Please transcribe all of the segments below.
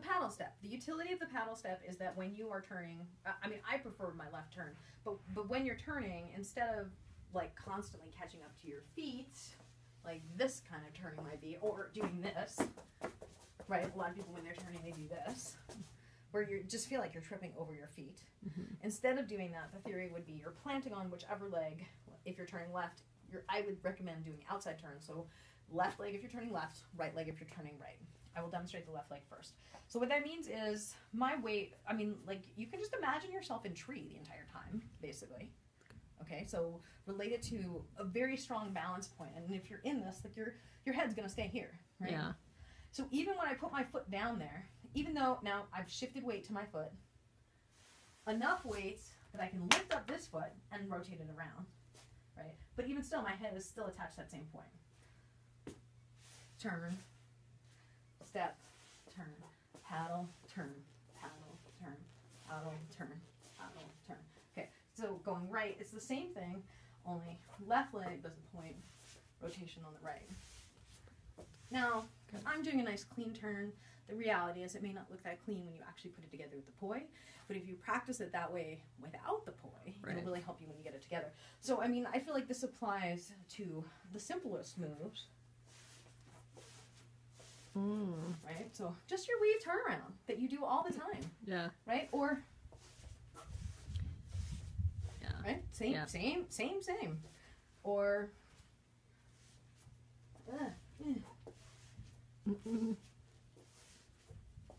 paddle step. The utility of the paddle step is that when you are turning, I mean, I prefer my left turn, but when you're turning, instead of like constantly catching up to your feet, like this kind of turning might be, or doing this, right? A lot of people when they're turning, they do this, where you just feel like you're tripping over your feet. Instead of doing that, the theory would be you're planting on whichever leg. If you're turning left, I would recommend doing outside turns. So left leg if you're turning left, right leg if you're turning right. I will demonstrate the left leg first. So what that means is my weight, I mean, like you can just imagine yourself in tree the entire time, basically. Okay, so related to a very strong balance point. And if you're in this, like your head's gonna stay here, right? Yeah. So even when I put my foot down there, even though now I've shifted weight to my foot, enough weight that I can lift up this foot and rotate it around, right? But even still, my head is still attached to that same point. Turn, step, turn, paddle, turn, paddle, turn, paddle, turn, paddle, turn. Okay, so going right, it's the same thing, only left leg does a point, rotation on the right. Now, I'm doing a nice clean turn. The reality is it may not look that clean when you actually put it together with the poi, but if you practice it that way without the poi, it'll really help you when you get it together. So, I mean, I feel like this applies to the simplest moves. Right? So, just your weave turnaround that you do all the time. Yeah. Right? Or, yeah. Right? Same, yeah. same. Or,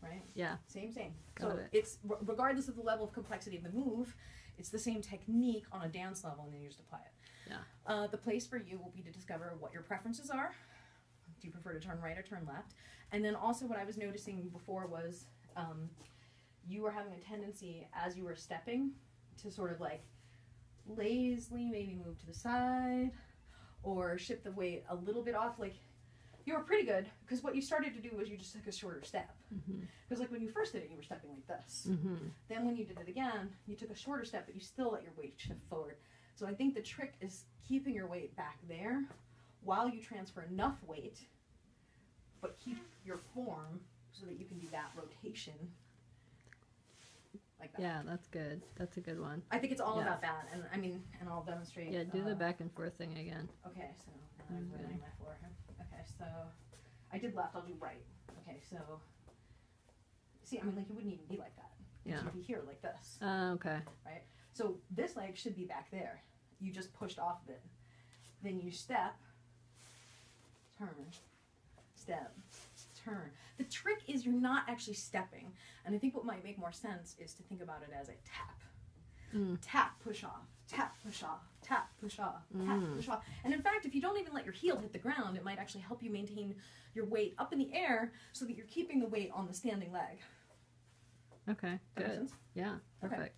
right? Yeah. Same. Got so it. It's regardless of the level of complexity of the move, it's the same technique on a dance level, and then you just apply it. Yeah. The place for you will be to discover what your preferences are. Do you prefer to turn right or turn left? And then also what I was noticing before was you were having a tendency as you were stepping to sort of like lazily maybe move to the side or shift the weight a little bit off. Like you were pretty good because what you started to do was you just took a shorter step. Because like when you first did it, you were stepping like this. Then when you did it again, you took a shorter step, but you still let your weight shift forward. So I think the trick is keeping your weight back there while you transfer enough weight, but keep your form so that you can do that rotation like that. Yeah, that's good. That's a good one. I think it's all about that, and I mean, and I'll demonstrate. Yeah, do the back and forth thing again. Okay, so now I'm running my forehead. Okay, so I did left. I'll do right. Okay, so see, I mean, like you wouldn't even be like that. Yeah. You'd be here like this. Okay. Right. So this leg should be back there. You just pushed off of it. Then you step, turn, step, turn. The trick is you're not actually stepping. And I think what might make more sense is to think about it as a tap. Tap, push off, tap, push off, tap, push off, tap, push off. And in fact, if you don't even let your heel hit the ground, it might actually help you maintain your weight up in the air so that you're keeping the weight on the standing leg. Okay, That good. makes sense? Yeah, perfect. Okay.